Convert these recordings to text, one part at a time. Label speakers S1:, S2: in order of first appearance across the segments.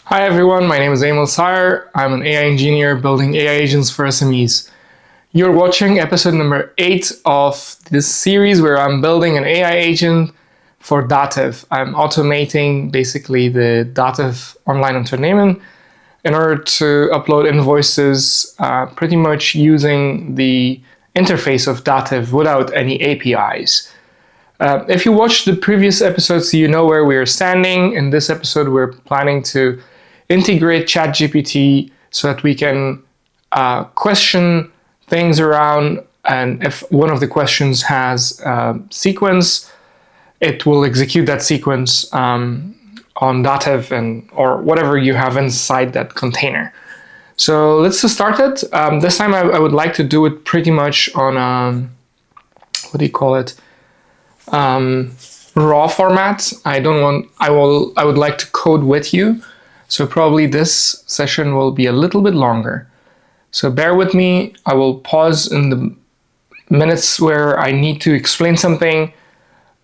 S1: Hi everyone, my name is Emil Sire. I'm an AI engineer building AI agents for SMEs. You're watching episode number 8 of this series where I'm building an AI agent for DATEV. I'm automating basically the DATEV online entertainment in order to upload invoices pretty much using the interface of DATEV without any APIs. If you watched the previous episodes, you know where we're standing. In this episode, we're planning to integrate ChatGPT so that we can question things around, and if one of the questions has a sequence, it will execute that sequence on DATEV or whatever you have inside that container. So let's get started. This time I would like to do it pretty much on what do you call it? Raw format. I would like to code with you. So probably this session will be a little bit longer. So bear with me. I will pause in the minutes where I need to explain something,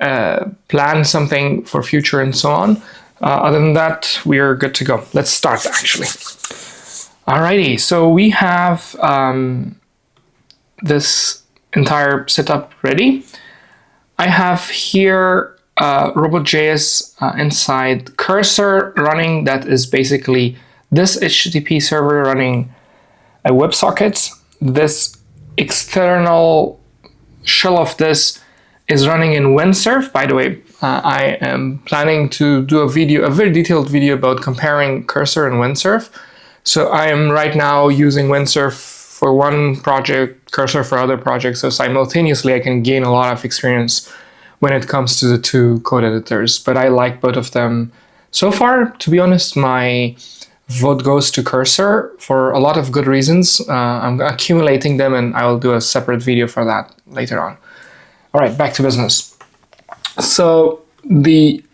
S1: plan something for future and so on. Other than that, we are good to go. Let's start actually. Alrighty, so we have this entire setup ready. I have here RobotJS inside cursor running. That is basically this HTTP server running a WebSocket. This external shell of this is running in Windsurf. By the way, I am planning to do a very detailed video about comparing cursor and Windsurf. So I am right now using Windsurf for one project, cursor for other projects. So simultaneously I can gain a lot of experience when it comes to the two code editors, but I like both of them. So far, to be honest, my vote goes to cursor for a lot of good reasons. I'm accumulating them and I will do a separate video for that later on. All right, back to business. So the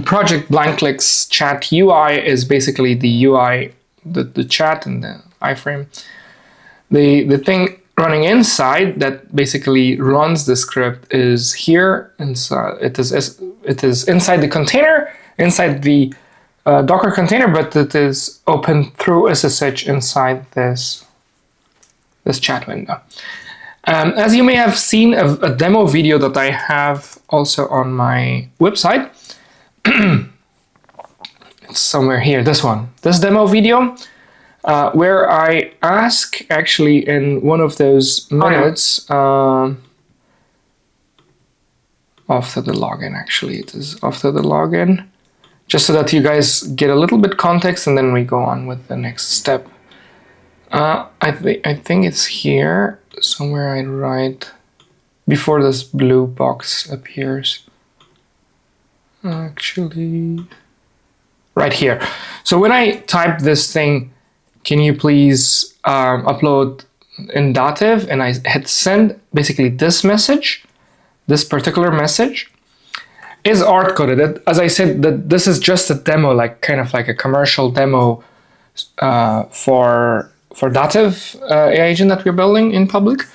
S1: project BlankClicks chat UI is basically the UI, the chat and the iframe. The thing running inside that basically runs the script is here. Inside, it is inside the container, inside the Docker container, but it is open through SSH inside this chat window. As you may have seen a demo video that I have also on my website. It's somewhere here, this demo video. Where I ask actually in one of those minutes after the login, actually it is after the login, just so that you guys get a little bit context and then we go on with the next step. I think it's here somewhere. I write before this blue box appears. Actually, right here. So when I type this thing, can you please upload in DATEV, and I hit send, basically this message, this particular message is hard coded. As I said, that this is just a demo, like kind of like a commercial demo for DATEV AI agent that we're building in public.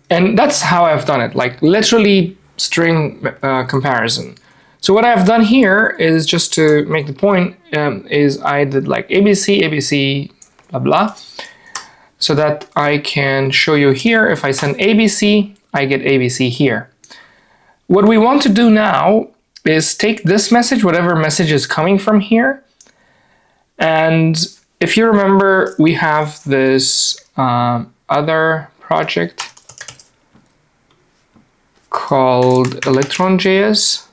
S1: And that's how I've done it, like literally string comparison. So what I've done here is, just to make the point, is I did like ABC, ABC, blah, blah, so that I can show you here. If I send ABC, I get ABC here. What we want to do now is take this message, whatever message is coming from here, and if you remember, we have this other project called ElectronJS.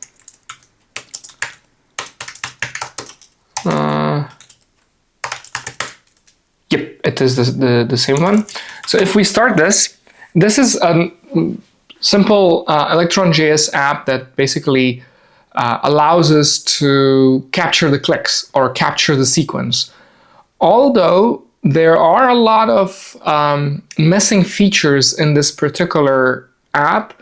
S1: Yep, it is the same one. So if we start this is a simple ElectronJS app that basically allows us to capture the clicks or capture the sequence. Although there are a lot of missing features in this particular app,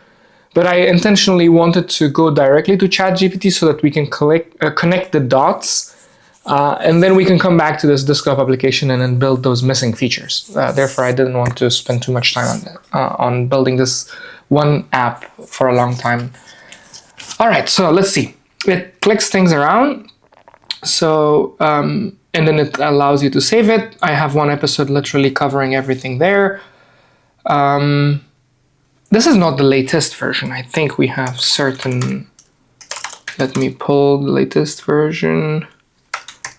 S1: but I intentionally wanted to go directly to ChatGPT so that we can connect the dots. And then we can come back to this desktop application and then build those missing features. Therefore, I didn't want to spend too much time on building this one app for a long time. All right, so let's see. It clicks things around. So and then it allows you to save it. I have one episode literally covering everything there. This is not the latest version. I think we have certain... Let me pull the latest version.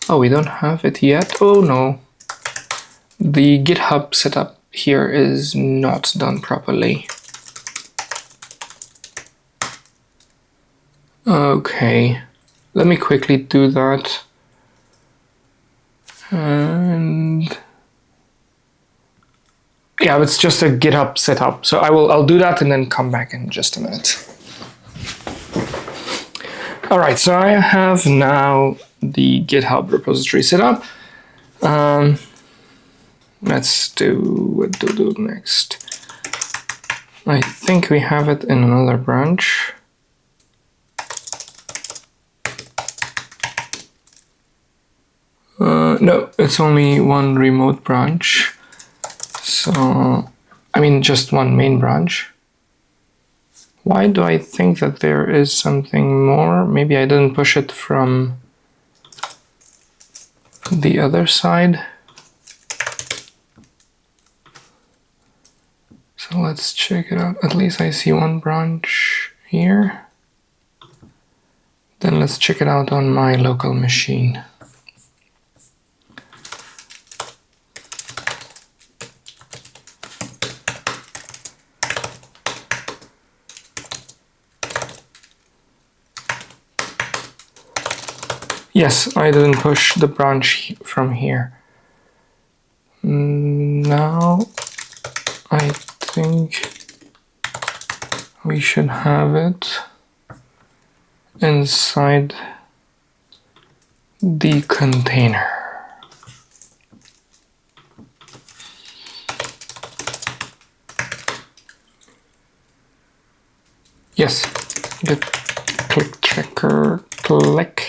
S1: Oh, we don't have it yet. Oh no. The GitHub setup here is not done properly. Okay, let me quickly do that. And yeah, it's just a GitHub setup. So I'll do that and then come back in just a minute. All right, so I have now the GitHub repository set up. Let's do what to do next. I think we have it in another branch. No, it's only one remote branch. So, I mean, just one main branch. Why do I think that there is something more? Maybe I didn't push it from the other side. So let's check it out. At least I see one branch here. Then let's check it out on my local machine. Yes, I didn't push the branch from here. Now I think we should have it inside the container. Yes, the click tracker, work.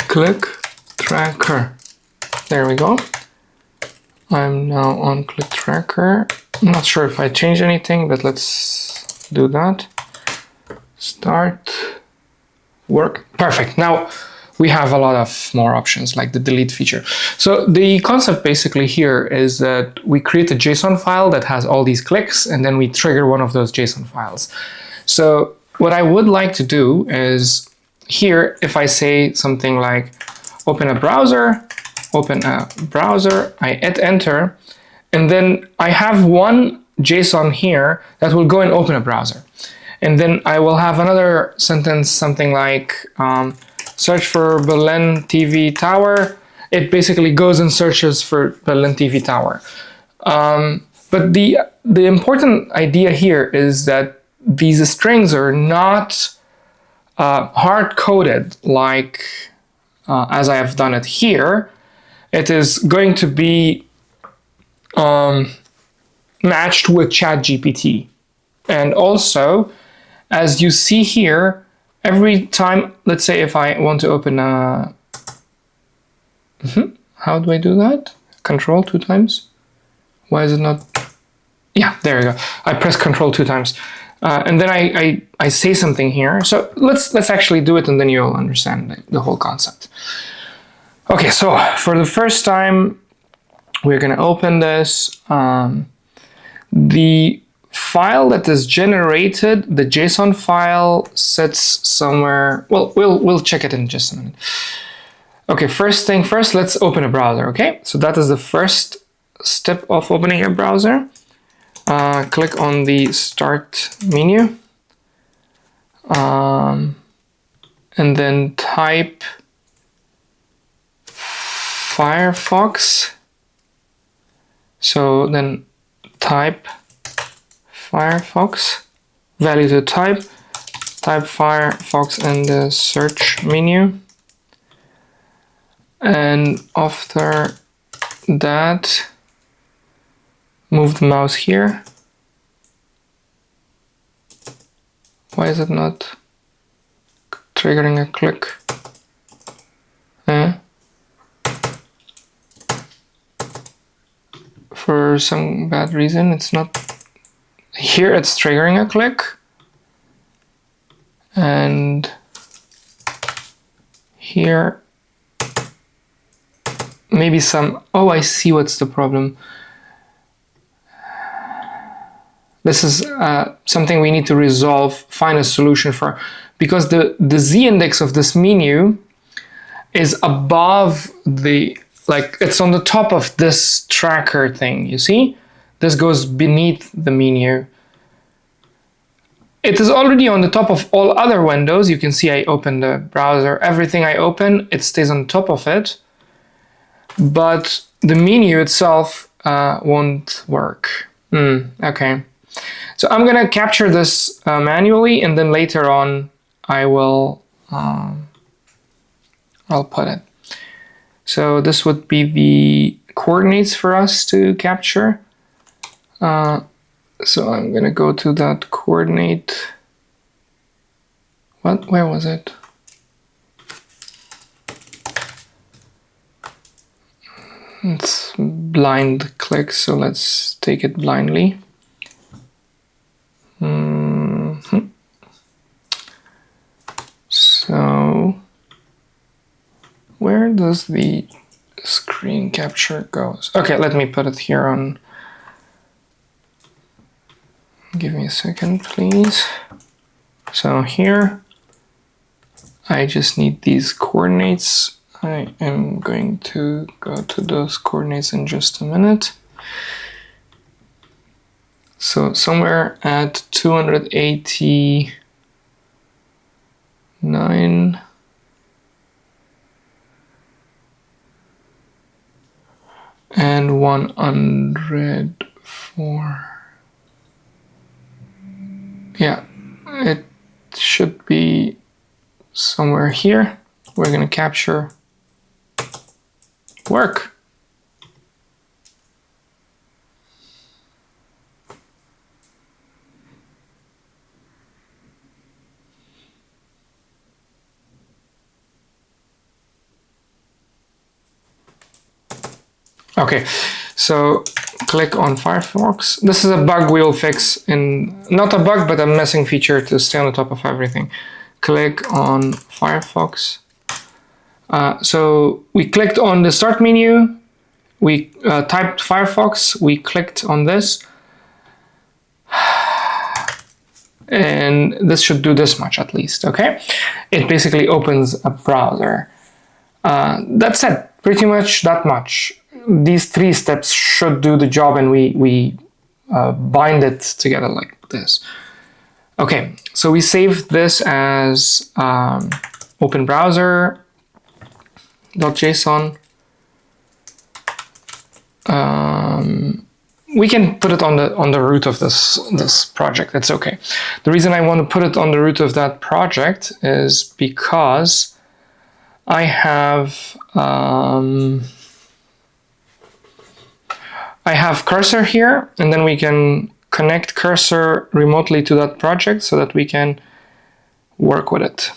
S1: Click tracker. There we go. I'm now on click tracker. I'm not sure if I changed anything, but let's do that. Start work. Perfect. Now we have a lot of more options like the delete feature. So the concept basically here is that we create a JSON file that has all these clicks, and then we trigger one of those JSON files. So what I would like to do is here, if I say something like open a browser, I hit enter, and then I have one JSON here that will go and open a browser. And then I will have another sentence, something like search for Berlin TV Tower. It basically goes and searches for Berlin TV Tower. But the important idea here is that these strings are not hard-coded like as I have done it here. It is going to be matched with ChatGPT. And also, as you see here, every time, let's say if I want to open a... How do I do that? Control 2 times? Why is it not... Yeah, there you go. I press Control 2 times. And then I say something here. So let's actually do it, and then you'll understand the whole concept. Okay, so for the first time, we're going to open this. The file that is generated, the JSON file, sits somewhere. Well, we'll check it in just a minute. Okay, first thing first, let's open a browser. Okay, so that is the first step of opening a browser. Click on the Start menu, and then type Firefox. So then type Firefox, value to type Firefox in the search menu, and after that move the mouse here. Why is it not triggering a click? For some bad reason, it's not. here it's triggering a click, and here maybe some, oh, I see what's the problem. This is something we need to resolve, find a solution for, because the Z index of this menu is above the, like, it's on the top of this tracker thing, you see? This goes beneath the menu. It is already on the top of all other windows. You can see I open the browser. Everything I open, it stays on top of it. But the menu itself won't work. Okay. So I'm gonna capture this manually, and then later on I will I'll put it. So this would be the coordinates for us to capture. So I'm gonna go to that coordinate. What? Where was it? It's blind click, so let's take it blindly. So where does the screen capture go? Okay, let me put it here on. Give me a second, please. So here, I just need these coordinates. I am going to go to those coordinates in just a minute. So somewhere at 289 and 104. Yeah, it should be somewhere here. We're going to capture work. Okay, so click on Firefox. This is a bug we'll fix in, not a bug, but a missing feature to stay on the top of everything. Click on Firefox. So we clicked on the start menu, we typed Firefox, we clicked on this, and this should do this much at least, okay? It basically opens a browser. That's it, pretty much that much. These 3 steps should do the job, and we bind it together like this. Okay, so we save this as open browser.json. We can put it on the root of this project. It's okay. The reason I want to put it on the root of that project is because I have cursor here, and then we can connect cursor remotely to that project so that we can work with it.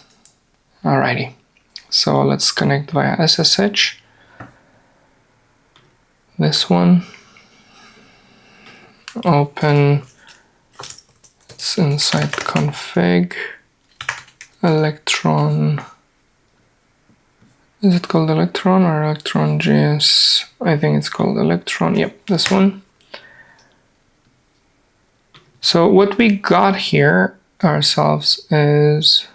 S1: Alrighty, so let's connect via SSH. This one. Open, it's inside config, Electron. Is it called Electron or ElectronJS? I think it's called Electron. Yep, this one. So what we got here ourselves is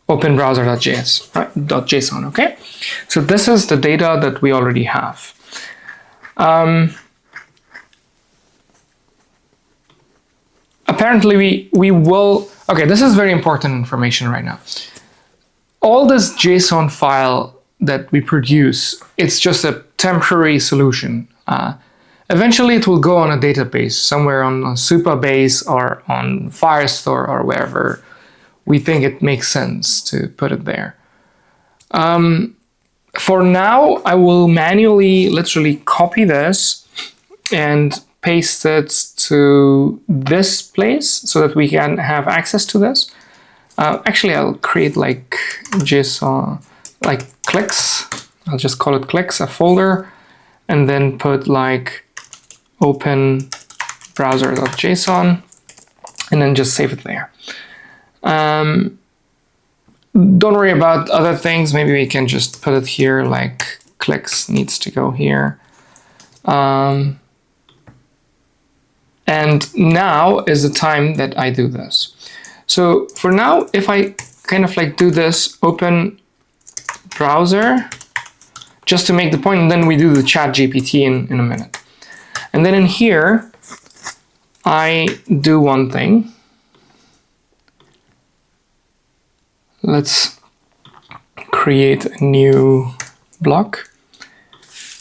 S1: open browser.js, .json, okay? So this is the data that we already have. Apparently we will, okay, this is very important information right now. All this JSON file that we produce, it's just a temporary solution. Eventually it will go on a database, somewhere on a Supabase or on Firestore or wherever we think it makes sense to put it there. For now, I will manually literally copy this and paste it to this place so that we can have access to this. Actually, I'll create like JSON, like clicks. I'll just call it clicks, a folder, and then put like open browser.json, and then just save it there. Don't worry about other things. Maybe we can just put it here, like clicks needs to go here. And now is the time that I do this. So for now, if I kind of like do this, open browser, just to make the point, and then we do the ChatGPT in a minute. And then in here, I do one thing. Let's create a new block.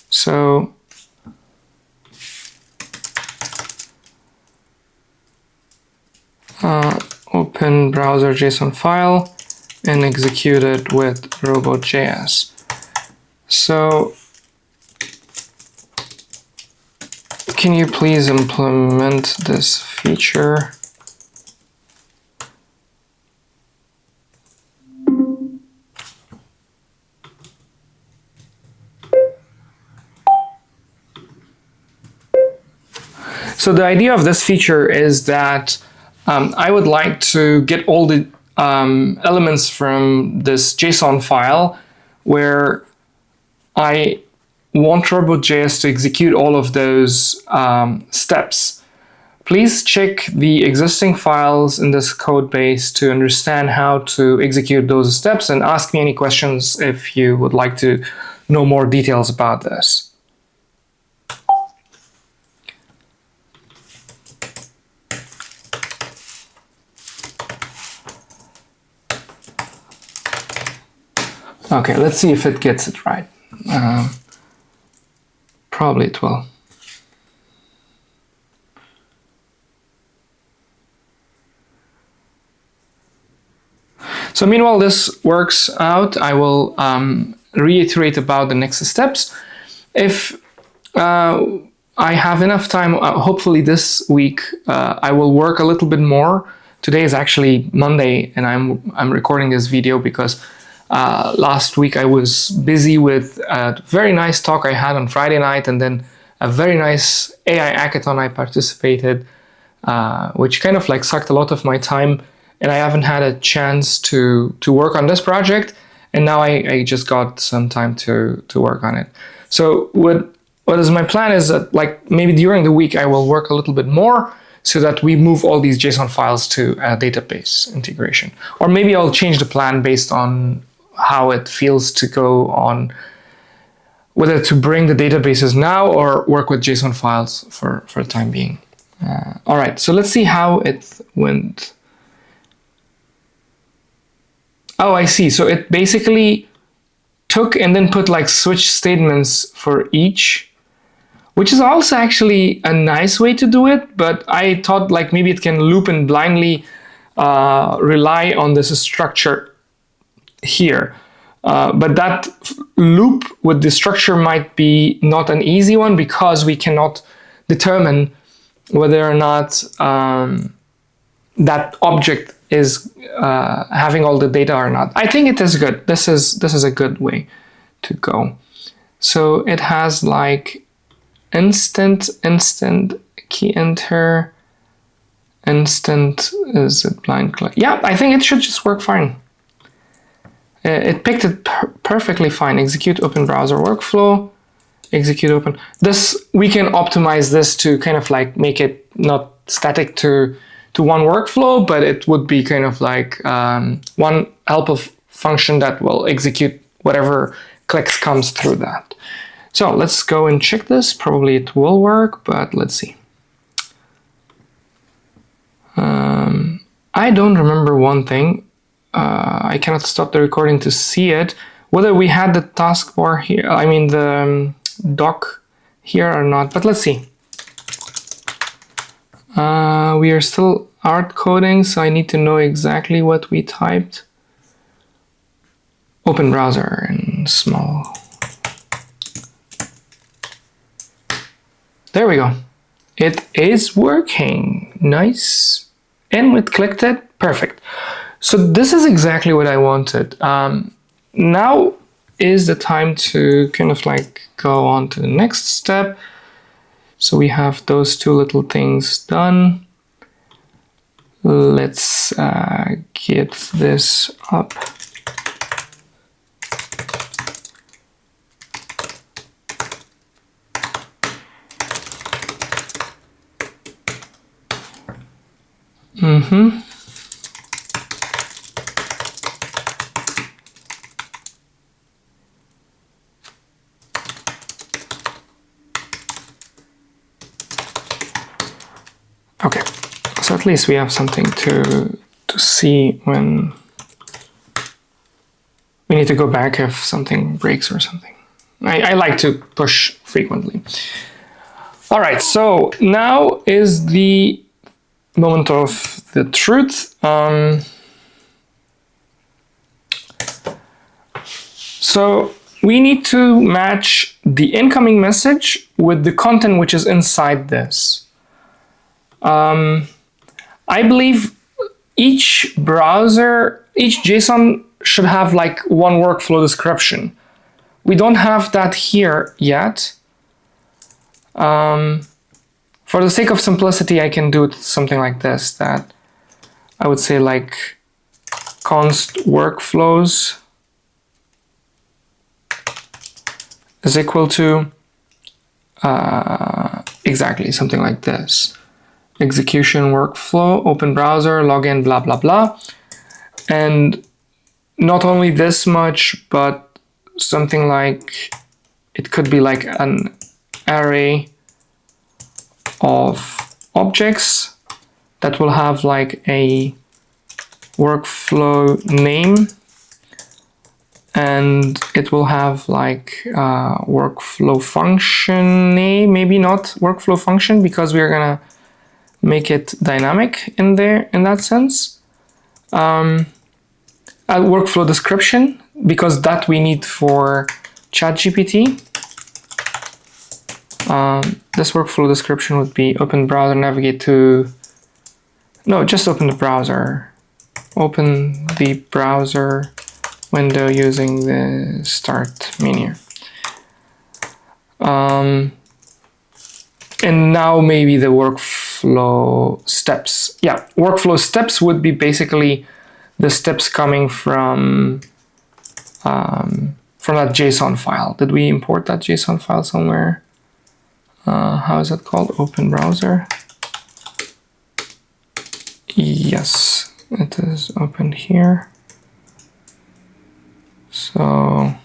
S1: So open browser JSON file and execute it with RobotJS. So can you please implement this feature? So the idea of this feature is that I would like to get all the elements from this JSON file where I want RobotJS to execute all of those steps. Please check the existing files in this code base to understand how to execute those steps, and ask me any questions if you would like to know more details about this. Okay, let's see if it gets it right. Probably it will. So meanwhile this works out, I will reiterate about the next steps. If I have enough time, hopefully this week, I will work a little bit more. Today is actually Monday, and I'm recording this video because last week I was busy with a very nice talk I had on Friday night, and then a very nice AI hackathon I participated, which kind of like sucked a lot of my time, and I haven't had a chance to work on this project, and now I just got some time to work on it. So what is my plan is that, like, maybe during the week I will work a little bit more so that we move all these JSON files to a database integration. Or maybe I'll change the plan based on how it feels to go on, whether to bring the databases now or work with JSON files for the time being. All right, so let's see how it went. Oh, I see. So it basically took and then put like switch statements for each, which is also actually a nice way to do it, but I thought like maybe it can loop and blindly rely on this structure here. But that loop with the structure might be not an easy one, because we cannot determine whether or not that object is having all the data or not. I think it is good. This is a good way to go. So it has like instant, key enter, instant, is it blind click? Yeah, I think it should just work fine. It picked it perfectly fine. Execute open browser workflow, execute open. This, we can optimize this to kind of like make it not static to one workflow, but it would be kind of like one helper function that will execute whatever clicks comes through that. So let's go and check this. Probably it will work, but let's see. I don't remember one thing. I cannot stop the recording to see it. Whether we had the taskbar here, I mean the doc here or not, but let's see. We are still hard coding, so I need to know exactly what we typed. Open browser in small. There we go. It is working. Nice. And it clicked it. Perfect. So this is exactly what I wanted. Now is the time to kind of like go on to the next step. So we have those two little things done. Let's get this up. Okay, so at least we have something to see when we need to go back if something breaks or something. I like to push frequently. All right, so now is the moment of the truth. So we need to match the incoming message with the content which is inside this. I believe each browser, each JSON should have like one workflow description. We don't have that here yet. For the sake of simplicity, I can do something like this, that I would say like const workflows is equal to exactly something like this. Execution workflow, open browser, login, blah, blah, blah. And not only this much, but something like, it could be like an array of objects that will have like a workflow name, and it will have like workflow function name, maybe not workflow function, because we are gonna make it dynamic in there, in that sense. A workflow description, because that we need for ChatGPT. This workflow description would be open browser, navigate to, no, just open the browser. Open the browser window using the start menu. And now maybe the workflow steps. Yeah, workflow steps would be basically the steps coming from that JSON file. Did we import that JSON file somewhere? How is it called? Open browser. Yes, it is open here. So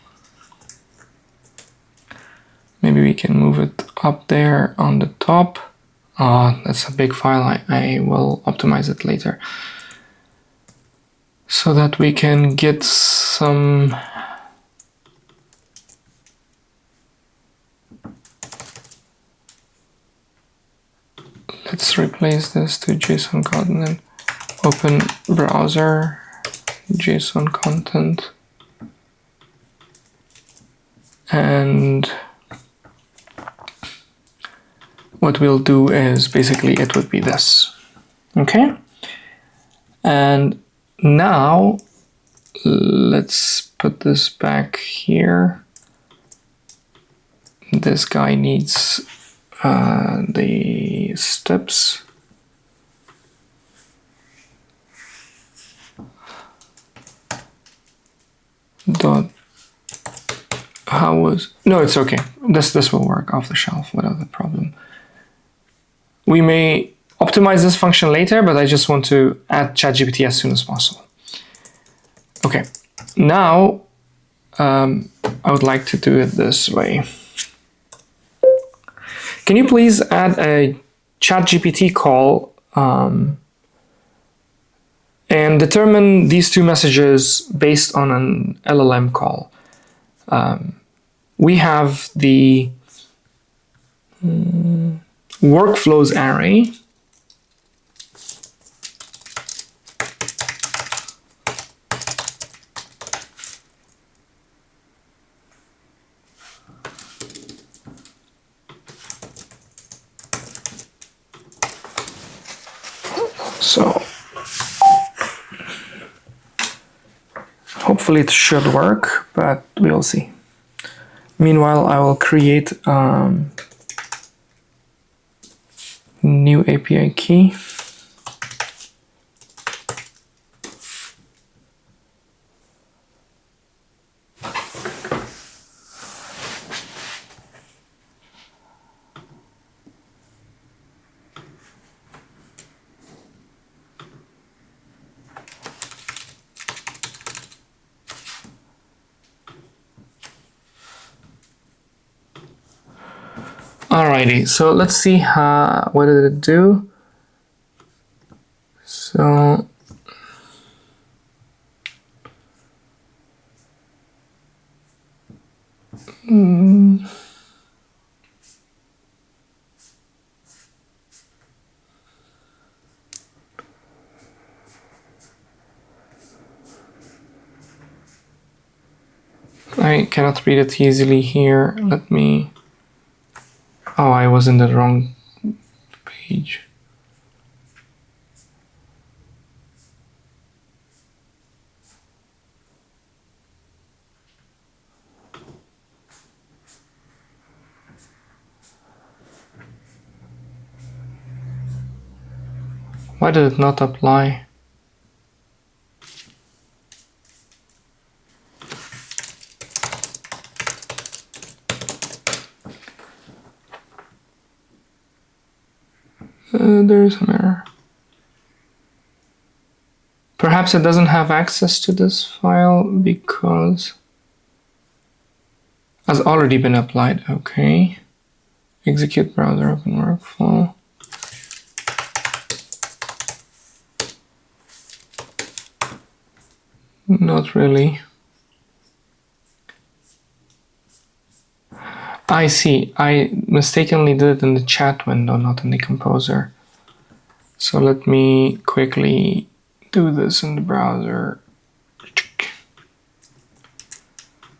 S1: maybe we can move it up there on the top. That's a big file. I will optimize it later so that we can get some let's replace this to JSON content. Open browser, JSON content. And what we'll do is basically it would be this. Okay? And now let's put this back here. This guy needs the steps. Dot. How was, no, it's okay. This will work off the shelf without a problem. We may optimize this function later, but I just want to add ChatGPT as soon as possible. Okay, now I would like to do it this way. Can you please add a ChatGPT call and determine these two messages based on an LLM call? We have the workflows array. So hopefully it should work, but we'll see. Meanwhile, I will create new API key. Alrighty, so let's see what did it do. So I cannot read it easily here. Let me... Oh, I was in the wrong page. Why did it not apply? There is an error. Perhaps it doesn't have access to this file because has already been applied. Okay. Execute browser open workflow. Not really. I see. I mistakenly did it in the chat window, not in the composer. So let me quickly do this in the browser.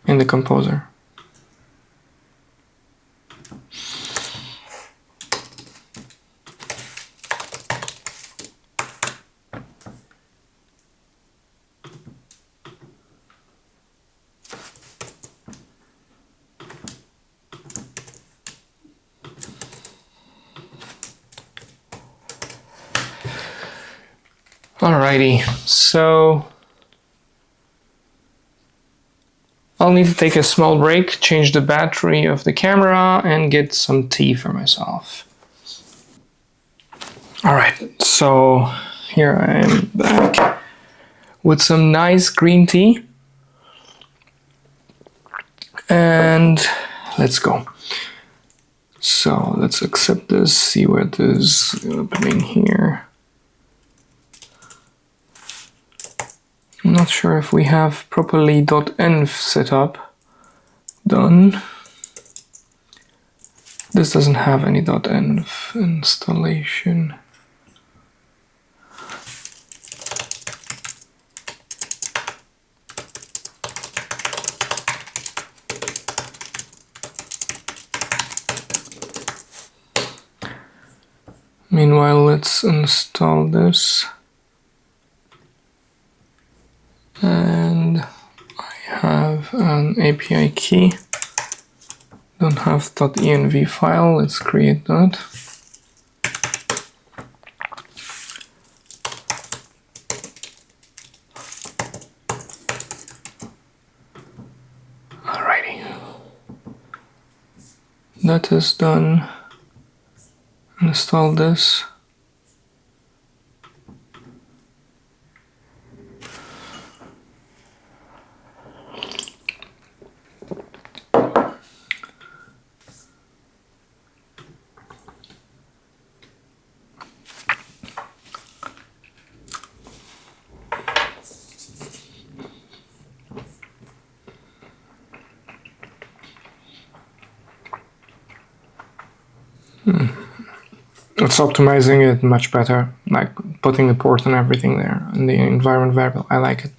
S1: In the composer. Alrighty, so I'll need to take a small break, change the battery of the camera, and get some tea for myself. Alright, so here I am back with some nice green tea. And let's go. So let's accept this, see what is happening here. I'm not sure if we have properly .env set up done. This doesn't have any .env installation. Meanwhile, let's install this. And I have an API key. Don't have .env file. Let's create that. Alrighty. That is done. Install this. It's optimizing it much better, like putting the port and everything there in the environment variable. I like it.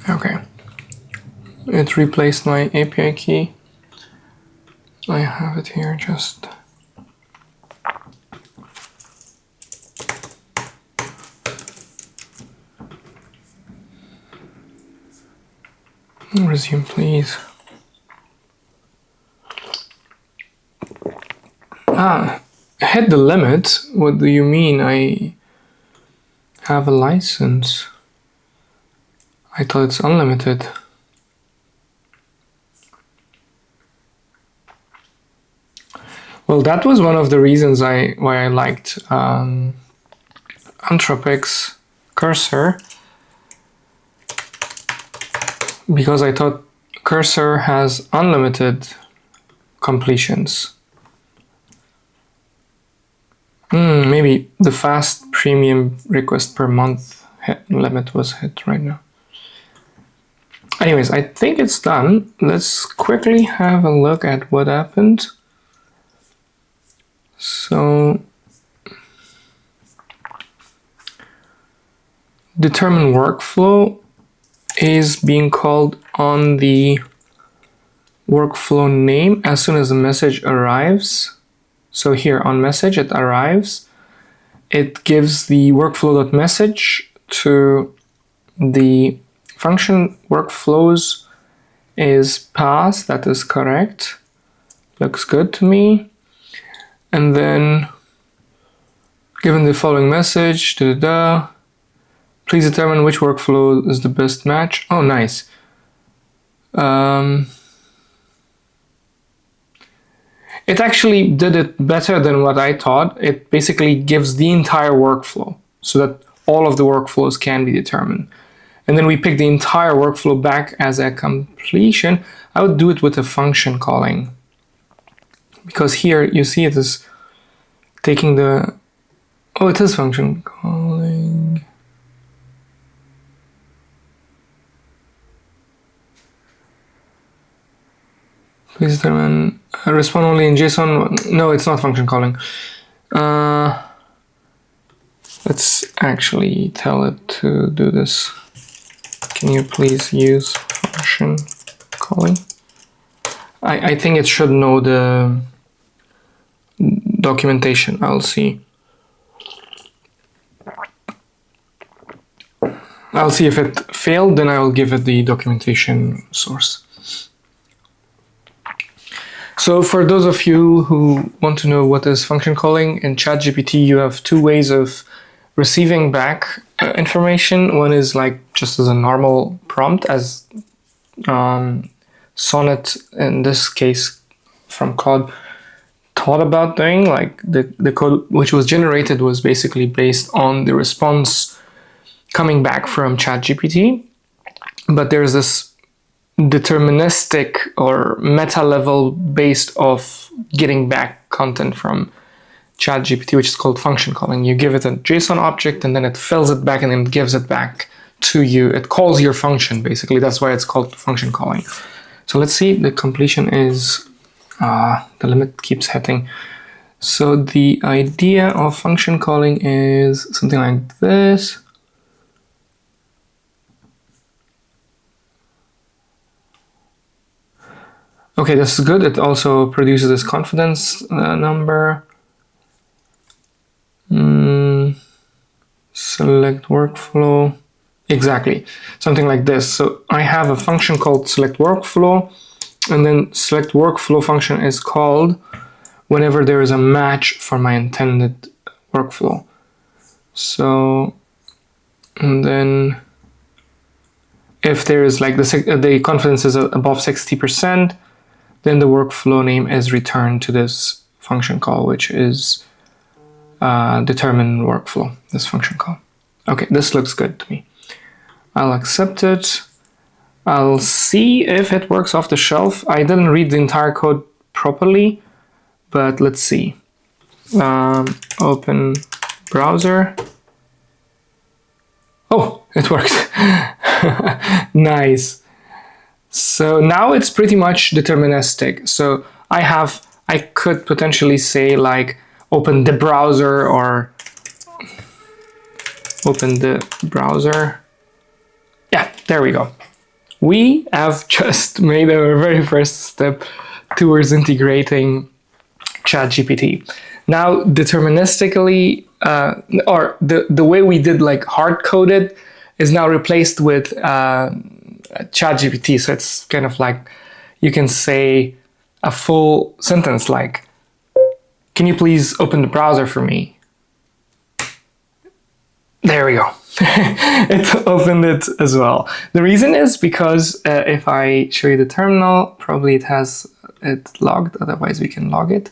S1: Okay. It replaced my API key. I have it here just. Resume, please. Hit the limit? What do you mean? I have a license. I thought it's unlimited. Well, that was one of the reasons why I liked Anthropic's cursor, because I thought cursor has unlimited completions. Maybe the fast premium request per month limit was hit right now. Anyways, I think it's done. Let's quickly have a look at what happened. So, determine workflow is being called on the workflow name as soon as the message arrives. So here on message, it arrives. It gives the workflow.message to the function workflows is passed. That is correct. Looks good to me. And then, given the following message, please determine which workflow is the best match. Oh, nice. It actually did it better than what I thought. It basically gives the entire workflow so that all of the workflows can be determined. And then we pick the entire workflow back as a completion. I would do it with a function calling, because here you see it is taking the, oh, it is function calling. Please determine, respond only in JSON. No, it's not function calling. Let's actually tell it to do this. Can you please use function calling? I think it should know the documentation. I'll see. I'll see if it failed, then I will give it the documentation source. So for those of you who want to know what is function calling, in ChatGPT you have two ways of receiving back information. One is like just as a normal prompt, as Sonnet in this case from Claude thought about doing. Like the code which was generated was basically based on the response coming back from ChatGPT, but there's this deterministic or meta level based of getting back content from ChatGPT, which is called function calling. You give it a JSON object and then it fills it back and then it gives it back to you. It calls your function basically. That's why it's called function calling. So let's see, the completion is, the limit keeps hitting. So the idea of function calling is something like this. Okay, this is good. It also produces this confidence number. Select workflow. Exactly, something like this. So I have a function called select workflow, and then select workflow function is called whenever there is a match for my intended workflow. So, and then if there is like the confidence is above 60%, then the workflow name is returned to this function call, which is determine workflow, this function call. Okay, this looks good to me. I'll accept it. I'll see if it works off the shelf. I didn't read the entire code properly, but let's see. Open browser. Oh, it worked. Nice. So now it's pretty much deterministic. So I could potentially say like open the browser or open the browser. Yeah, there we go. We have just made our very first step towards integrating ChatGPT. Now, deterministically, or the way we did like hard-coded is now replaced with ChatGPT. So it's kind of like, you can say a full sentence like, can you please open the browser for me? There we go. It opened it as well. The reason is because if I show you the terminal, probably it has it logged, otherwise we can log it.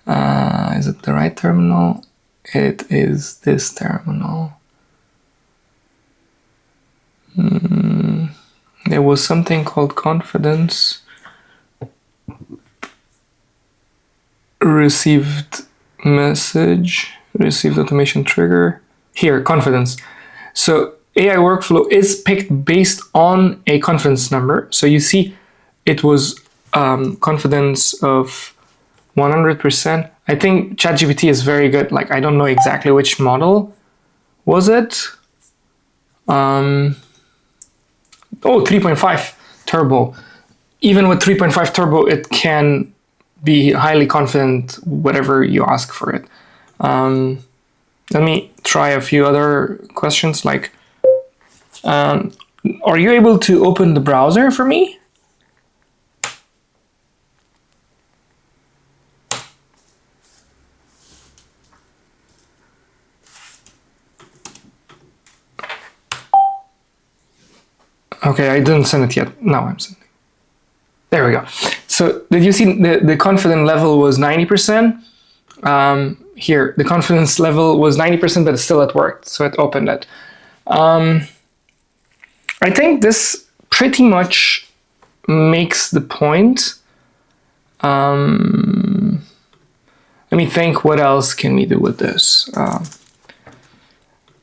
S1: Is it the right terminal? It is this terminal. There was something called confidence. Received message, received automation trigger. Here, confidence. So AI workflow is picked based on a confidence number. So you see it was confidence of 100%. I think ChatGPT is very good. Like, I don't know exactly which model was it. Oh, 3.5 turbo. Even with 3.5 turbo, it can be highly confident whatever you ask for it. Let me try a few other questions, like, are you able to open the browser for me? Okay, I didn't send it yet. Now I'm sending. There we go. So did you see the confidence level was 90%? Here, the confidence level was 90%, but still it worked. So it opened it. I think this pretty much makes the point. Let me think, what else can we do with this?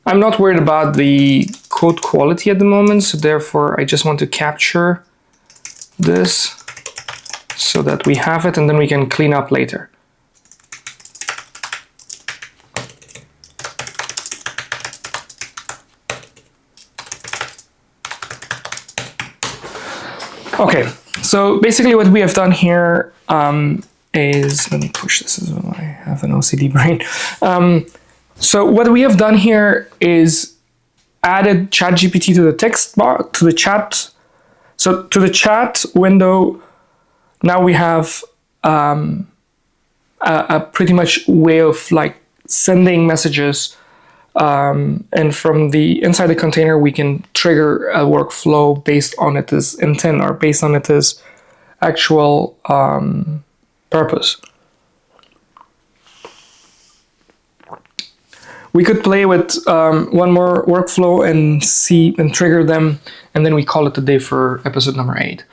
S1: I'm not worried about the code quality at the moment, so therefore I just want to capture this so that we have it and then we can clean up later. Okay, so basically what we have done here is, let me push this as well, I have an OCD brain. So what we have done here is added ChatGPT to the text box, to the chat. So to the chat window, now we have a pretty much way of like sending messages, and from the inside the container we can trigger a workflow based on its intent or based on its actual purpose. We could play with one more workflow and see and trigger them, and then we call it a day for episode number 8.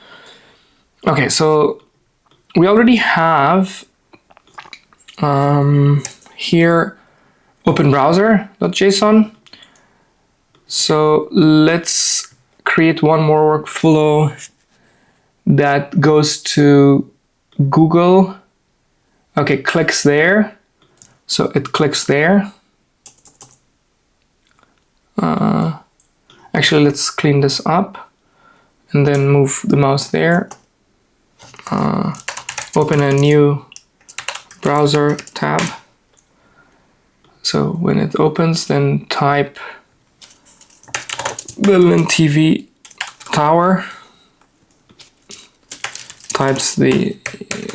S1: Okay, so we already have here open browser.json. So let's create one more workflow that goes to Google. Okay, clicks there. So it clicks there. Actually, let's clean this up and then move the mouse there. Open a new browser tab. So when it opens, then type Berlin TV Tower, types the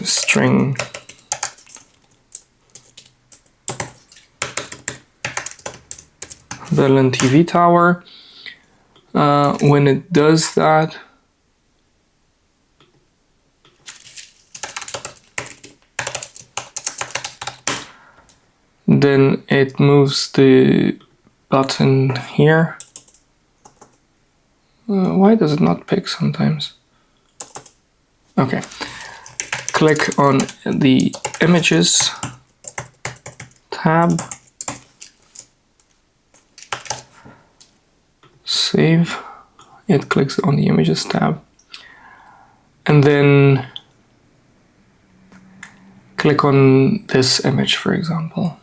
S1: string Berlin TV Tower. When it does that, then it moves the button here. Why does it not pick sometimes? Okay, click on the images tab, save, it clicks on the images tab, and then click on this image, for example.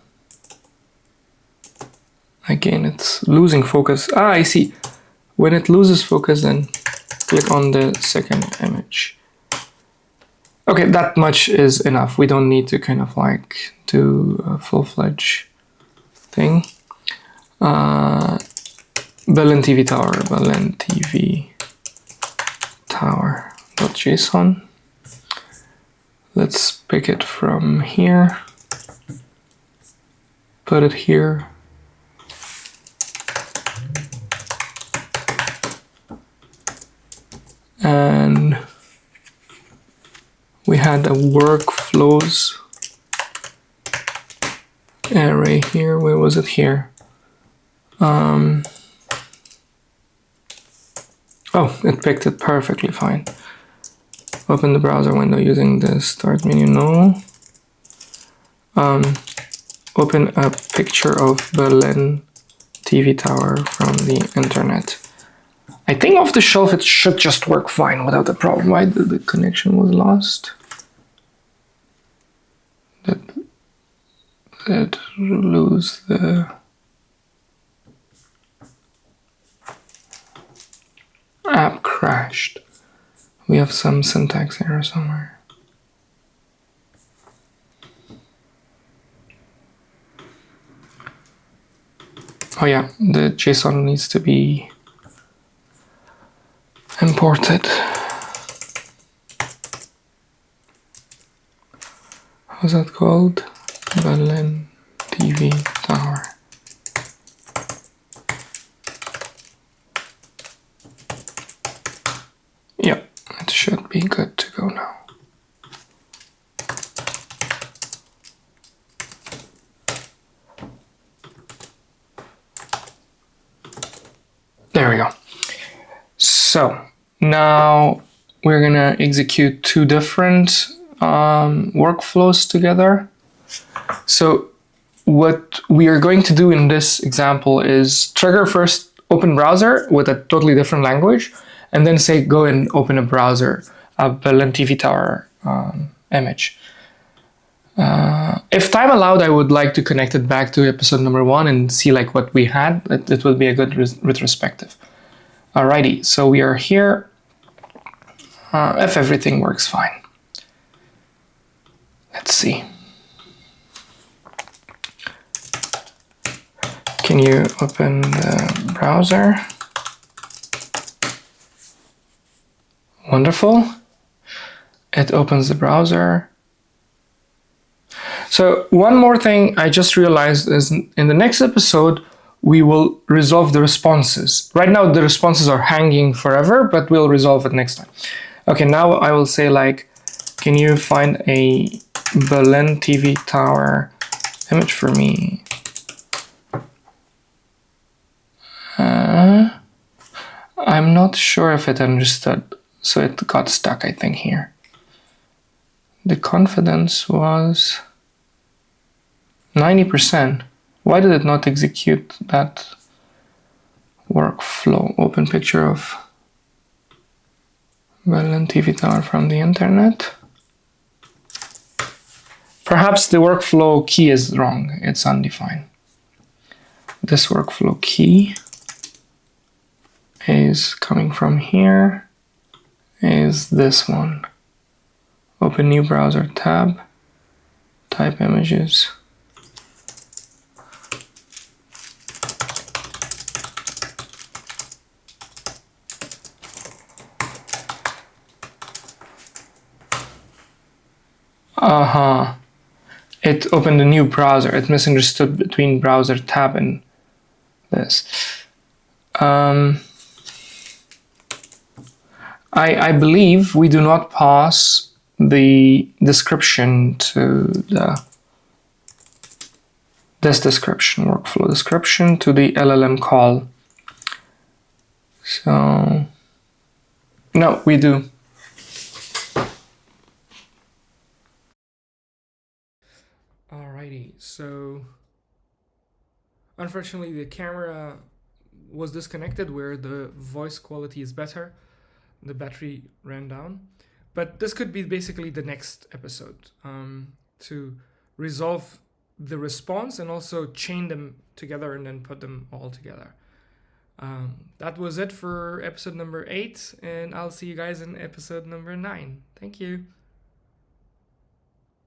S1: Again, it's losing focus. Ah, I see. When it loses focus, then click on the second image. Okay, that much is enough. We don't need to kind of like do a full-fledged thing. Berlin TV Tower, Berlin TV Tower.json. Let's pick it from here. put it here. And we had a workflows array here. Where was it here? Oh, it picked it perfectly fine. Open the browser window using the start menu. No. Open a picture of Berlin TV tower from the internet. I think off the shelf it should just work fine without a problem. Why the connection was lost? Did lose the app crashed. We have some syntax error somewhere. Oh yeah, the JSON needs to be imported. How's that called? Berlin TV tower. Yep, it should be good to go now. There we go. So now we're gonna execute two different workflows together. So what we are going to do in this example is trigger first open browser with a totally different language, and then say go and open a browser, a Berlin TV tower image. If time allowed, I would like to connect it back to episode number 1 and see like what we had. It will be a good retrospective. Alrighty, so we are here. If everything works fine. Let's see. Can you open the browser? Wonderful. It opens the browser. So one more thing I just realized is in the next episode, we will resolve the responses. Right now, the responses are hanging forever, but we'll resolve it next time. Okay, now I will say like, can you find a Berlin TV tower image for me? I'm not sure if it understood, so it got stuck, I think, here. The confidence was 90%. Why did it not execute that workflow? Open picture of Berlin TV tower from the internet. Perhaps the workflow key is wrong. It's undefined. This workflow key is coming from here, is this one. Open new browser tab, type images. It opened a new browser. It misunderstood between browser tab and this. I believe we do not pass the description to this description, workflow description, to the LLM call. So, no, we do. Alrighty, so unfortunately the camera was disconnected where the voice quality is better. The battery ran down, but this could be basically the next episode to resolve the response and also chain them together and then put them all together. That was it for episode number 8, and I'll see you guys in episode number 9. Thank you.